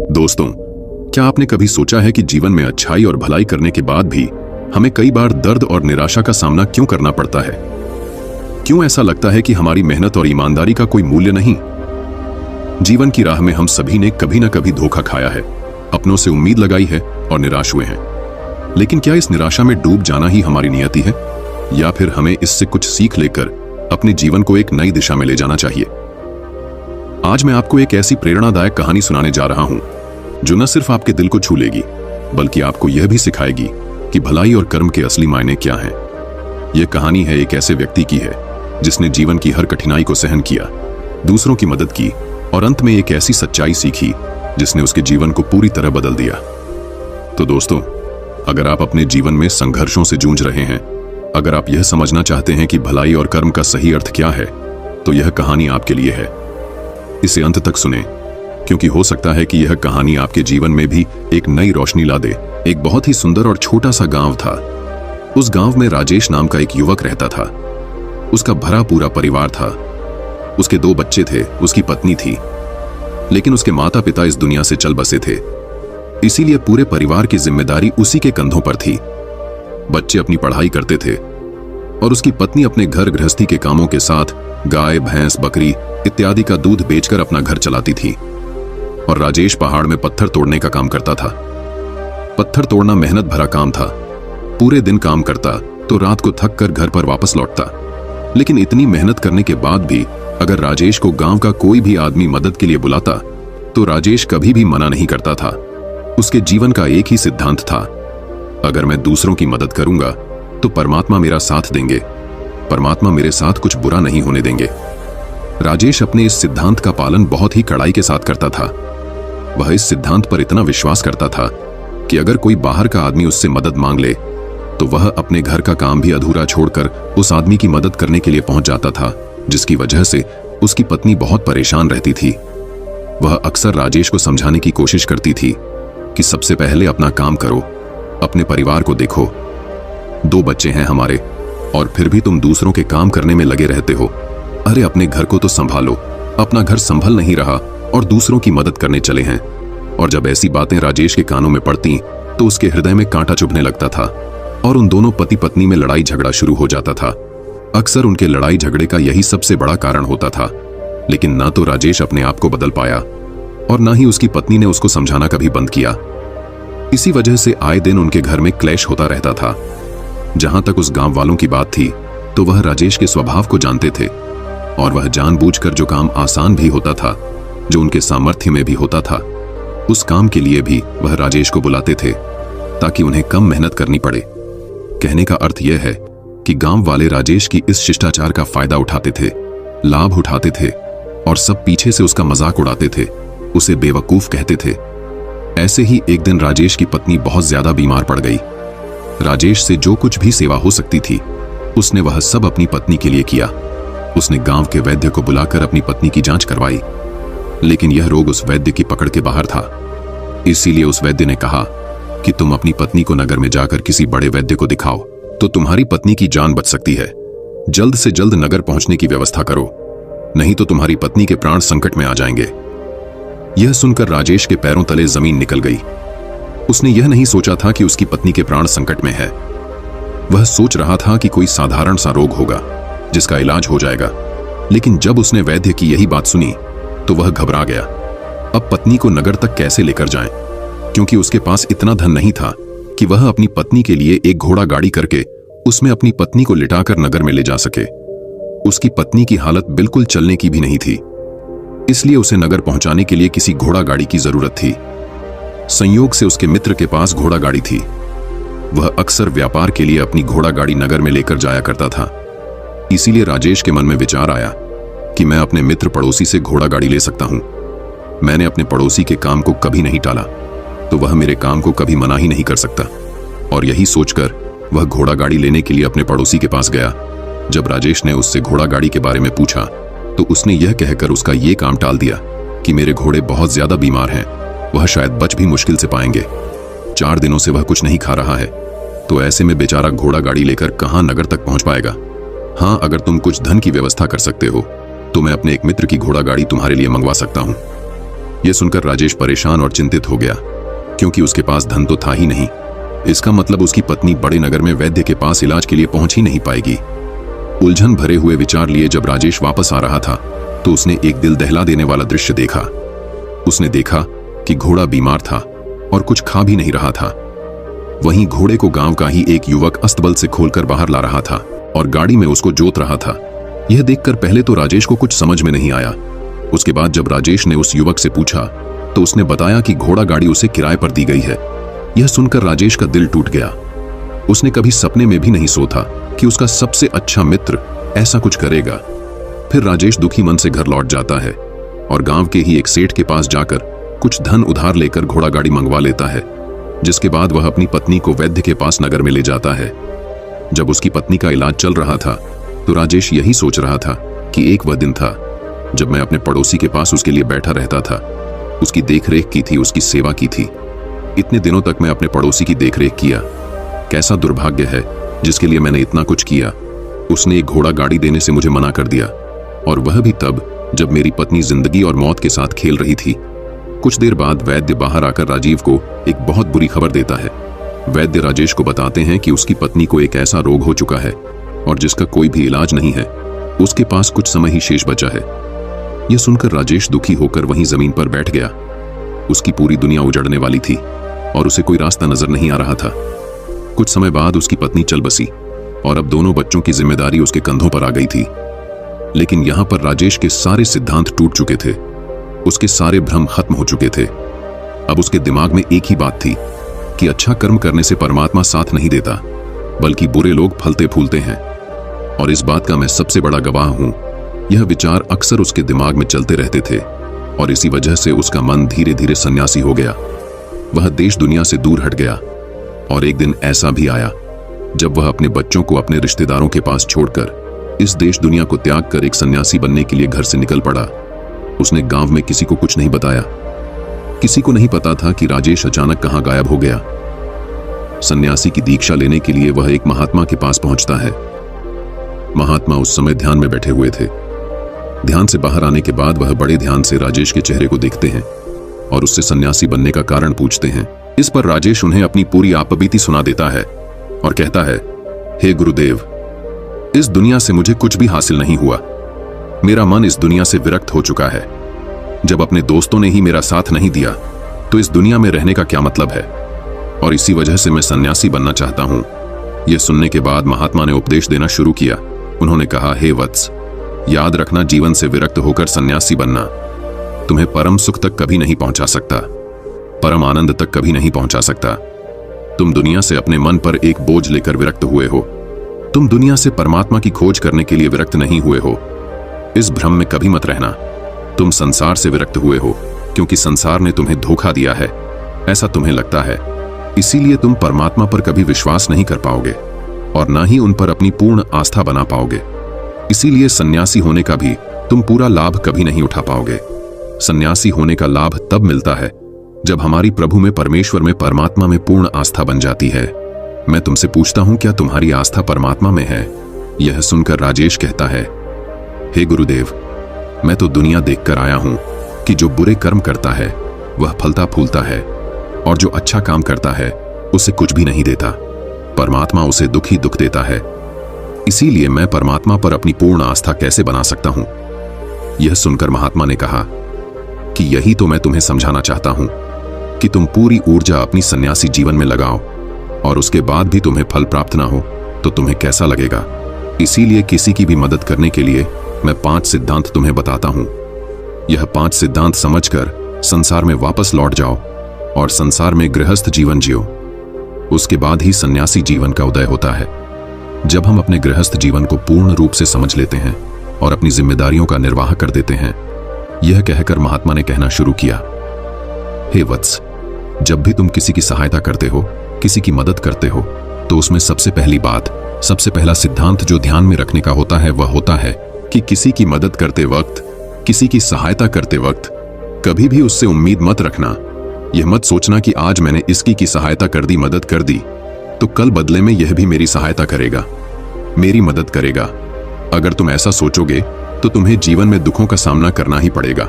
दोस्तों, क्या आपने कभी सोचा है कि जीवन में अच्छाई और भलाई करने के बाद भी हमें कई बार दर्द और निराशा का सामना क्यों करना पड़ता है? क्यों ऐसा लगता है कि हमारी मेहनत और ईमानदारी का कोई मूल्य नहीं? जीवन की राह में हम सभी ने कभी न कभी धोखा खाया है, अपनों से उम्मीद लगाई है और निराश हुए हैं। लेकिन क्या इस निराशा में डूब जाना ही हमारी नियति है, या फिर हमें इससे कुछ सीख लेकर अपने जीवन को एक नई दिशा में ले जाना चाहिए? आज मैं आपको एक ऐसी प्रेरणादायक कहानी सुनाने जा रहा हूं जो न सिर्फ आपके दिल को छू लेगी, बल्कि आपको यह भी सिखाएगी कि भलाई और कर्म के असली मायने क्या हैं। यह कहानी है एक ऐसे व्यक्ति की है जिसने जीवन की हर कठिनाई को सहन किया, दूसरों की मदद की और अंत में एक ऐसी सच्चाई सीखी जिसने उसके जीवन को पूरी तरह बदल दिया। तो दोस्तों, अगर आप अपने जीवन में संघर्षों से जूझ रहे हैं, अगर आप यह समझना चाहते हैं कि भलाई और कर्म का सही अर्थ क्या है, तो यह कहानी आपके लिए है। इसे अंत तक सुने, क्योंकि हो सकता है कि यह कहानी आपके जीवन में भी एक नई रोशनी ला दे। एक बहुत ही सुंदर और छोटा सा गांव था। उस गांव में राजेश नाम का एक युवक रहता था। उसका भरा पूरा परिवार था। उसके 2 बच्चे थे, उसकी पत्नी थी, लेकिन उसके माता पिता इस दुनिया से चल बसे थे, इसीलिए पूरे परिवार की जिम्मेदारी उसी के कंधों पर थी। बच्चे अपनी पढ़ाई करते थे और उसकी पत्नी अपने घर गृहस्थी के कामों के साथ गाय, भैंस, बकरी इत्यादि का दूध बेचकर अपना घर चलाती थी। और राजेश पहाड़ में पत्थर तोड़ने का काम करता था। पत्थर तोड़ना मेहनत भरा काम था। पूरे दिन काम करता तो रात को थक कर घर पर वापस लौटता। लेकिन इतनी मेहनत करने के बाद भी अगर राजेश को गांव का कोई भी आदमी मदद के लिए बुलाता तो राजेश कभी भी मना नहीं करता था। उसके जीवन का एक ही सिद्धांत था, अगर मैं दूसरों की मदद करूंगा तो परमात्मा मेरा साथ देंगे, परमात्मा मेरे साथ कुछ बुरा नहीं होने देंगे। राजेश अपने इस सिद्धांत का पालन बहुत ही कड़ाई के साथ करता था। वह इस सिद्धांत पर इतना विश्वास करता था कि अगर कोई बाहर का आदमी उससे मदद मांग ले तो वह अपने घर का काम भी अधूरा छोड़कर उस आदमी की मदद करने के लिए पहुंच जाता था, जिसकी वजह से उसकी पत्नी बहुत परेशान रहती थी। वह अक्सर राजेश को समझाने की कोशिश करती थी कि सबसे पहले अपना काम करो, अपने परिवार को देखो। 2 बच्चे हैं हमारे और फिर भी तुम दूसरों के काम करने में लगे रहते हो। अरे अपने घर को तो संभालो, अपना घर संभल नहीं रहा और दूसरों की मदद करने चले हैं। और जब ऐसी बातें राजेश के कानों में पड़ती तो उसके हृदय में कांटा चुभने लगता था और उन दोनों पति पत्नी में लड़ाई झगड़ा शुरू हो जाता था। अक्सर उनके लड़ाई झगड़े का यही सबसे बड़ा कारण होता था। लेकिन ना तो राजेश अपने आप को बदल पाया और ना ही उसकी पत्नी ने उसको समझाना कभी बंद किया। इसी वजह से आए दिन उनके घर में क्लेश होता रहता था। जहां तक उस गांव वालों की बात थी तो वह राजेश के स्वभाव को जानते थे और वह जानबूझकर जो काम आसान भी होता था, जो उनके सामर्थ्य में भी होता था, उस काम के लिए भी वह राजेश को बुलाते थे ताकि उन्हें कम मेहनत करनी पड़े। कहने का अर्थ यह है कि गांव वाले राजेश की इस शिष्टाचार का फायदा उठाते थे, लाभ उठाते थे और सब पीछे से उसका मजाक उड़ाते थे, उसे बेवकूफ कहते थे। ऐसे ही एक दिन राजेश की पत्नी बहुत ज्यादा बीमार पड़ गई। राजेश से जो कुछ भी सेवा हो सकती थी उसने वह सब अपनी पत्नी के लिए किया। उसने गांव के वैद्य को बुलाकर अपनी पत्नी की जांच करवाई, लेकिन यह रोग उस वैद्य की पकड़ के बाहर था। इसीलिए उस वैद्य ने कहा कि तुम अपनी पत्नी को नगर में जाकर किसी बड़े वैद्य को दिखाओ तो तुम्हारी पत्नी की जान बच सकती है। जल्द से जल्द नगर पहुंचने की व्यवस्था करो, नहीं तो तुम्हारी पत्नी के प्राण संकट में आ जाएंगे। यह सुनकर राजेश के पैरों तले जमीन निकल गई। उसने यह नहीं सोचा था कि उसकी पत्नी के प्राण संकट में है। वह सोच रहा था कि कोई साधारण सा रोग होगा जिसका इलाज हो जाएगा। लेकिन जब उसने वैद्य की यही बात सुनी तो वह घबरा गया। अब पत्नी को नगर तक कैसे लेकर जाएं? क्योंकि उसके पास इतना धन नहीं था कि वह अपनी पत्नी के लिए एक घोड़ा गाड़ी करके उसमें अपनी पत्नी को लिटाकर नगर में ले जा सके। उसकी पत्नी की हालत बिल्कुल चलने की भी नहीं थी, इसलिए उसे नगर पहुंचाने के लिए किसी घोड़ा गाड़ी की जरूरत थी। संयोग से उसके मित्र के पास घोड़ा गाड़ी थी। वह अक्सर व्यापार के लिए अपनी घोड़ा गाड़ी नगर में लेकर जाया करता था। इसीलिए राजेश के मन में विचार आया कि मैं अपने मित्र पड़ोसी से घोड़ा गाड़ी ले सकता हूं। मैंने अपने पड़ोसी के काम को कभी नहीं टाला, तो वह मेरे काम को कभी मना ही नहीं कर सकता। और यही सोचकर वह घोड़ा गाड़ी लेने के लिए अपने पड़ोसी के पास गया। जब राजेश ने उससे घोड़ा गाड़ी के बारे में पूछा तो उसने यह कहकर उसका यह काम टाल दिया कि मेरे घोड़े बहुत ज्यादा बीमार हैं, वह शायद बच भी मुश्किल से पाएंगे। 4 दिनों से वह कुछ नहीं खा रहा है, तो ऐसे में बेचारा घोड़ा गाड़ी लेकर कहां नगर तक पहुंच पाएगा। हाँ, अगर तुम कुछ धन की व्यवस्था कर सकते हो तो मैं अपने एक मित्र की घोड़ा गाड़ी तुम्हारे लिए मंगवा सकता हूं। यह सुनकर राजेश परेशान और चिंतित हो गया, क्योंकि उसके पास धन तो था ही नहीं। इसका मतलब उसकी पत्नी बड़े नगर में वैद्य के पास इलाज के लिए पहुंच ही नहीं पाएगी। उलझन भरे हुए विचार लिए जब राजेश वापस आ रहा था तो उसने एक दिल दहला देने वाला दृश्य देखा। उसने देखा कि घोड़ा बीमार था और कुछ खा भी नहीं रहा था। वहीं घोड़े को गांव का ही एक युवक अस्तबल से खोलकर बाहर ला रहा था और गाड़ी में उसको जोत रहा था। यह देखकर पहले तो राजेश को कुछ समझ में नहीं आया। उसके बाद जब राजेश ने उस युवक से पूछा तो उसने बताया कि घोड़ा गाड़ी उसे किराए पर दी गई है। यह सुनकर राजेश का दिल टूट गया। उसने कभी सपने में भी नहीं सोचा कि उसका सबसे अच्छा मित्र ऐसा कुछ करेगा। फिर राजेश दुखी मन से घर लौट जाता है और गांव के ही एक सेठ के पास जाकर कुछ धन उधार लेकर घोड़ा गाड़ी मंगवा लेता है, जिसके बाद वह अपनी पत्नी को वैद्य के पास नगर में ले जाता है। जब उसकी पत्नी का इलाज चल रहा था तो राजेश यही सोच रहा था कि एक वह दिन था जब मैं अपने पड़ोसी के पास उसके लिए बैठा रहता था, उसकी देखरेख की थी, उसकी सेवा की थी। इतने दिनों तक मैं अपने पड़ोसी की देखरेख किया। कैसा दुर्भाग्य है जिसके लिए मैंने इतना कुछ किया। उसने एक घोड़ा गाड़ी देने से मुझे मना कर दिया, और वह भी तब जब मेरी पत्नी जिंदगी और मौत के साथ खेल रही थी। कुछ देर बाद वैद्य बाहर आकर राजीव को एक बहुत बुरी खबर देता है। वैद्य राजेश को बताते हैं कि उसकी पत्नी को एक ऐसा रोग हो चुका है और जिसका कोई भी इलाज नहीं है। उसके पास कुछ समय ही शेष बचा है। यह सुनकर राजेश दुखी होकर वहीं जमीन पर बैठ गया। उसकी पूरी दुनिया उजड़ने वाली थी और उसे कोई रास्ता नजर नहीं आ रहा था। कुछ समय बाद उसकी पत्नी चल बसी और अब दोनों बच्चों की जिम्मेदारी उसके कंधों पर आ गई थी। लेकिन यहां पर राजेश के सारे सिद्धांत टूट चुके थे। उसके सारे भ्रम खत्म हो चुके थे। अब उसके दिमाग में एक ही बात थी कि अच्छा कर्म करने से परमात्मा साथ नहीं देता, बल्कि बुरे लोग फलते फूलते हैं। और इस बात का मैं सबसे बड़ा गवाह हूं। यह विचार अक्सर उसके दिमाग में चलते रहते थे और इसी वजह से उसका मन धीरे धीरे सन्यासी हो गया। वह देश दुनिया से दूर हट गया और एक दिन ऐसा भी आया जब वह अपने बच्चों को अपने रिश्तेदारों के पास छोड़कर इस देश दुनिया को त्याग कर एक सन्यासी बनने के लिए घर से निकल पड़ा। उसने गांव में किसी को कुछ नहीं बताया। किसी को नहीं पता था कि राजेश अचानक कहां गायब हो गया। सन्यासी की दीक्षा लेने के लिए वह एक महात्मा के पास पहुंचता है। महात्मा उस समय ध्यान में बैठे हुए थे। ध्यान से बाहर आने के बाद वह बड़े ध्यान से राजेश के चेहरे को देखते हैं और उससे सन्यासी बनने का कारण पूछते हैं। इस पर राजेश उन्हें अपनी पूरी आपबीती सुना देता है और कहता है, हे गुरुदेव, इस दुनिया से मुझे कुछ भी हासिल नहीं हुआ। मेरा मन इस दुनिया से विरक्त हो चुका है। जब अपने दोस्तों ने ही मेरा साथ नहीं दिया तो इस दुनिया में रहने का क्या मतलब है, और इसी वजह से मैं सन्यासी बनना चाहता हूं। यह सुनने के बाद महात्मा ने उपदेश देना शुरू किया। उन्होंने कहा, हे वत्स, याद रखना, जीवन से विरक्त होकर सन्यासी बनना तुम्हें परम सुख तक कभी नहीं पहुंचा सकता, परम आनंद तक कभी नहीं पहुंचा सकता। तुम दुनिया से अपने मन पर एक बोझ लेकर विरक्त हुए हो। तुम दुनिया से परमात्मा की खोज करने के लिए विरक्त नहीं हुए हो। इस भ्रम में कभी मत रहना। तुम संसार से विरक्त हुए हो क्योंकि संसार ने तुम्हें धोखा दिया है, ऐसा तुम्हें लगता है। इसीलिए तुम परमात्मा पर कभी विश्वास नहीं कर पाओगे और ना ही उन पर अपनी पूर्ण आस्था बना पाओगे। इसीलिए सन्यासी होने का भी तुम पूरा लाभ कभी नहीं उठा पाओगे। सन्यासी होने का लाभ तब मिलता है जब हमारी प्रभु में, परमेश्वर में, परमात्मा में पूर्ण आस्था बन जाती है। मैं तुमसे पूछता हूं, क्या तुम्हारी आस्था परमात्मा में है? यह सुनकर राजेश कहता है, हे गुरुदेव, मैं तो दुनिया देखकर आया हूं कि जो बुरे कर्म करता है वह फलता फूलता है और जो अच्छा काम करता है उसे कुछ भी नहीं देता। परमात्मा उसे दुख ही दुख देता है। इसीलिए मैं परमात्मा पर अपनी पूर्ण आस्था कैसे बना सकता हूं? यह सुनकर महात्मा ने कहा कि यही तो मैं तुम्हें समझाना चाहता हूं कि तुम पूरी ऊर्जा अपनी सन्यासी जीवन में लगाओ और उसके बाद भी तुम्हें फल प्राप्त ना हो तो तुम्हें कैसा लगेगा। इसीलिए किसी की भी मदद करने के लिए मैं 5 सिद्धांत तुम्हें बताता हूं। यह 5 सिद्धांत समझकर संसार में वापस लौट जाओ और संसार में गृहस्थ जीवन जियो। उसके बाद ही सन्यासी जीवन का उदय होता है। जब हम अपने गृहस्थ जीवन को पूर्ण रूप से समझ लेते हैं और अपनी जिम्मेदारियों का निर्वाह कर देते हैं। यह कहकर महात्मा ने कहना शुरू किया, हे वत्स, जब भी तुम किसी की सहायता करते हो, किसी की मदद करते हो, तो उसमें सबसे पहली बात, सबसे पहला सिद्धांत जो ध्यान में रखने का होता है वह होता है कि किसी की मदद करते वक्त, किसी की सहायता करते वक्त कभी भी उससे उम्मीद मत रखना। यह मत सोचना कि आज मैंने इसकी की सहायता कर दी, मदद कर दी, तो कल बदले में यह भी मेरी सहायता करेगा, मेरी मदद करेगा। अगर तुम ऐसा सोचोगे तो तुम्हें जीवन में दुखों का सामना करना ही पड़ेगा।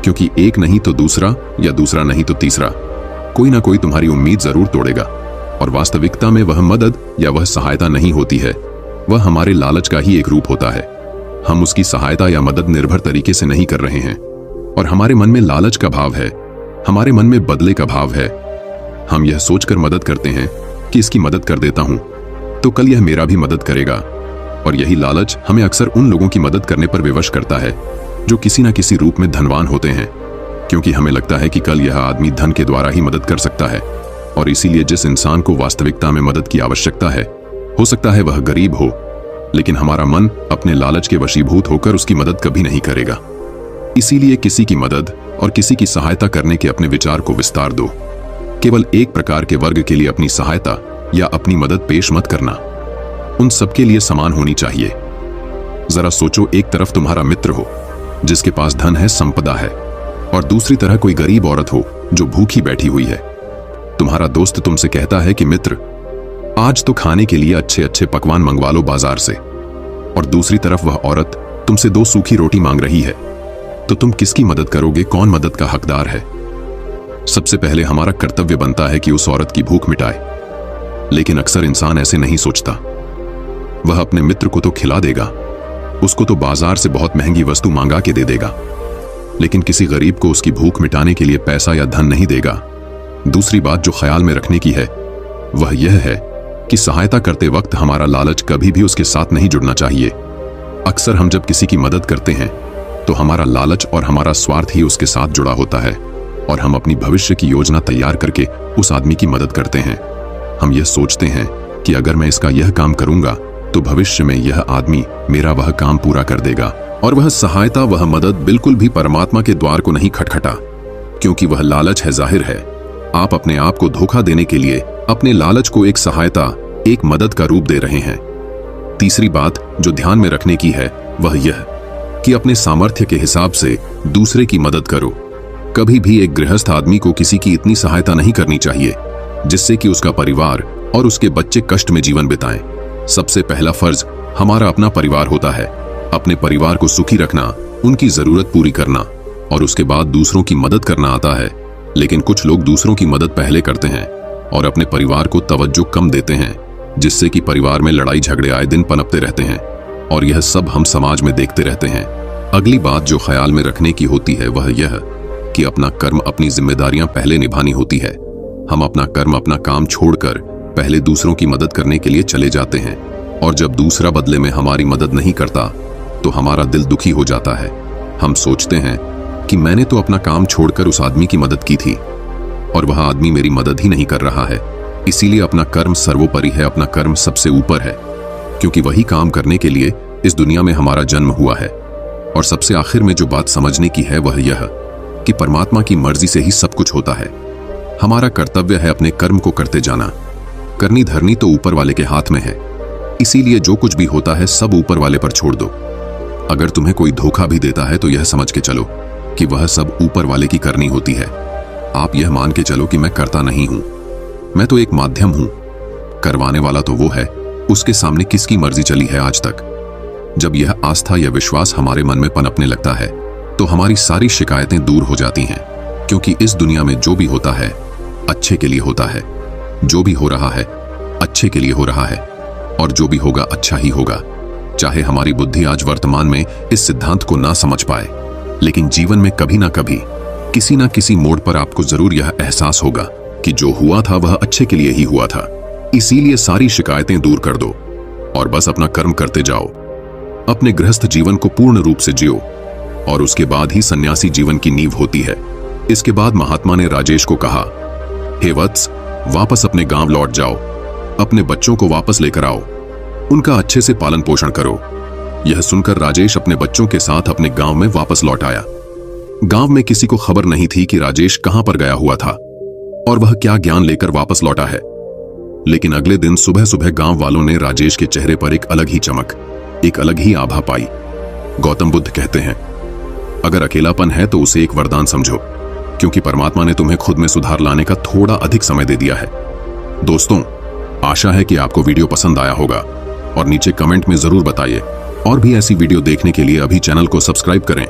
क्योंकि एक नहीं तो दूसरा या दूसरा नहीं तो तीसरा, कोई ना कोई तुम्हारी उम्मीद जरूर तोड़ेगा। और वास्तविकता में वह मदद या वह सहायता नहीं होती है, वह हमारे लालच का ही एक रूप होता है। हम उसकी सहायता या मदद निर्भर तरीके से नहीं कर रहे हैं, और हमारे मन में लालच का भाव है, हमारे मन में बदले का भाव है। हम यह सोचकर मदद करते हैं कि इसकी मदद कर देता हूं तो कल यह मेरा भी मदद करेगा। और यही लालच हमें अक्सर उन लोगों की मदद करने पर विवश करता है जो किसी न किसी रूप में धनवान होते हैं, क्योंकि हमें लगता है कि कल यह आदमी धन के द्वारा ही मदद कर सकता है। और इसीलिए जिस इंसान को वास्तविकता में मदद की आवश्यकता है, हो सकता है वह गरीब हो, लेकिन हमारा मन अपने लालच के वशीभूत होकर उसकी मदद कभी नहीं करेगा। इसीलिए किसी की मदद और किसी की सहायता करने के अपने विचार को विस्तार दो। केवल एक प्रकार के वर्ग के लिए अपनी सहायता या अपनी मदद पेश मत करना, उन सबके लिए समान होनी चाहिए। जरा सोचो, एक तरफ तुम्हारा मित्र हो जिसके पास धन है, संपदा है, और दूसरी तरह कोई गरीब औरत हो जो भूखी बैठी हुई है। तुम्हारा दोस्त तुमसे कहता है कि मित्र, आज तो खाने के लिए अच्छे अच्छे पकवान मंगवा लो बाजार से, और दूसरी तरफ वह औरत तुमसे 2 सूखी रोटी मांग रही है। तो तुम किसकी मदद करोगे? कौन मदद का हकदार है? सबसे पहले हमारा कर्तव्य बनता है कि उस औरत की भूख मिटाए, लेकिन अक्सर इंसान ऐसे नहीं सोचता। वह अपने मित्र को तो खिला देगा, उसको तो बाजार से बहुत महंगी वस्तु मांगा के दे देगा, लेकिन किसी गरीब को उसकी भूख मिटाने के लिए पैसा या धन नहीं देगा। दूसरी बात जो ख्याल में रखने की है वह यह है कि सहायता करते वक्त हमारा लालच कभी भी उसके साथ नहीं जुड़ना चाहिए। अक्सर हम जब किसी की मदद करते हैं तो हमारा लालच और हमारा स्वार्थ ही उसके साथ जुड़ा होता है, और हम अपनी भविष्य की योजना तैयार करके उस आदमी की मदद करते हैं। हम यह सोचते हैं कि अगर मैं इसका यह काम करूंगा तो भविष्य में यह आदमी मेरा वह काम पूरा कर देगा। और वह सहायता, वह मदद बिल्कुल भी परमात्मा के द्वार को नहीं खटखटा, क्योंकि वह लालच है। जाहिर है आप अपने आप को धोखा देने के लिए अपने लालच को एक सहायता, एक मदद का रूप दे रहे हैं। तीसरी बात जो ध्यान में रखने की है वह यह कि अपने सामर्थ्य के हिसाब से दूसरे की मदद करो। कभी भी एक गृहस्थ आदमी को किसी की इतनी सहायता नहीं करनी चाहिए जिससे कि उसका परिवार और उसके बच्चे कष्ट में जीवन बिताएं। सबसे पहला फर्ज हमारा अपना परिवार होता है, अपने परिवार को सुखी रखना, उनकी जरूरत पूरी करना, और उसके बाद दूसरों की मदद करना आता है। लेकिन कुछ लोग दूसरों की मदद पहले करते हैं और अपने परिवार को तवज्जो कम देते हैं, जिससे कि परिवार में लड़ाई झगड़े आए दिन पनपते रहते हैं, और यह सब हम समाज में देखते रहते हैं। अगली बात जो ख्याल में रखने की होती है वह यह कि अपना कर्म, अपनी जिम्मेदारियां पहले निभानी होती है। हम अपना कर्म, अपना काम छोड़कर पहले दूसरों की मदद करने के लिए चले जाते हैं, और जब दूसरा बदले में हमारी मदद नहीं करता तो हमारा दिल दुखी हो जाता है। हम सोचते हैं कि मैंने तो अपना काम छोड़कर उस आदमी की मदद की थी और वह आदमी मेरी मदद ही नहीं कर रहा है। इसीलिए अपना कर्म सर्वोपरि है, अपना कर्म सबसे ऊपर है, क्योंकि वही काम करने के लिए इस दुनिया में हमारा जन्म हुआ है। और सबसे आखिर में जो बात समझने की है वह यह कि परमात्मा की मर्जी से ही सब कुछ होता है। हमारा कर्तव्य है अपने कर्म को करते जाना। करनी धरनी तो ऊपर वाले के हाथ में है, इसीलिए जो कुछ भी होता है सब ऊपर वाले पर छोड़ दो। अगर तुम्हें कोई धोखा भी देता है तो यह समझ के चलो कि वह सब ऊपर वाले की करनी होती है। आप यह मान के चलो कि मैं करता नहीं हूं, मैं तो एक माध्यम हूं। करवाने वाला तो वो है, उसके सामने किसकी मर्जी चली है आज तक। जब यह आस्था या विश्वास हमारे मन में पनपने लगता है तो हमारी सारी शिकायतें दूर हो जाती हैं, क्योंकि इस दुनिया में जो भी होता है अच्छे के लिए होता है, जो भी हो रहा है अच्छे के लिए हो रहा है, और जो भी होगा अच्छा ही होगा। चाहे हमारी बुद्धि आज वर्तमान में इस सिद्धांत को ना समझ पाए, लेकिन जीवन में कभी ना कभी किसी ना किसी मोड़ पर आपको जरूर यह एहसास होगा कि जो हुआ था वह अच्छे के लिए ही हुआ था। इसीलिए सारी शिकायतें दूर कर दो और बस अपना कर्म करते जाओ। अपने गृहस्थ जीवन को पूर्ण रूप से जियो, और उसके बाद ही सन्यासी जीवन की नींव होती है। इसके बाद महात्मा ने राजेश को कहा, हे वत्स, वापस अपने गांव लौट जाओ, अपने बच्चों को वापस लेकर आओ, उनका अच्छे से पालन पोषण करो। यह सुनकर राजेश अपने बच्चों के साथ अपने गांव में वापस लौट आया। गांव में किसी को खबर नहीं थी कि राजेश कहां पर गया हुआ था और वह क्या ज्ञान लेकर वापस लौटा है। लेकिन अगले दिन सुबह सुबह गांव वालों ने राजेश के चेहरे पर एक अलग ही चमक, एक अलग ही आभा पाई। गौतम बुद्ध कहते हैं, अगर अकेलापन है तो उसे एक वरदान समझो, क्योंकि परमात्मा ने तुम्हें खुद में सुधार लाने का थोड़ा अधिक समय दे दिया है। दोस्तों, आशा है कि आपको वीडियो पसंद आया होगा, और नीचे कमेंट में जरूर बताइए। और भी ऐसी वीडियो देखने के लिए अभी चैनल को सब्सक्राइब करें।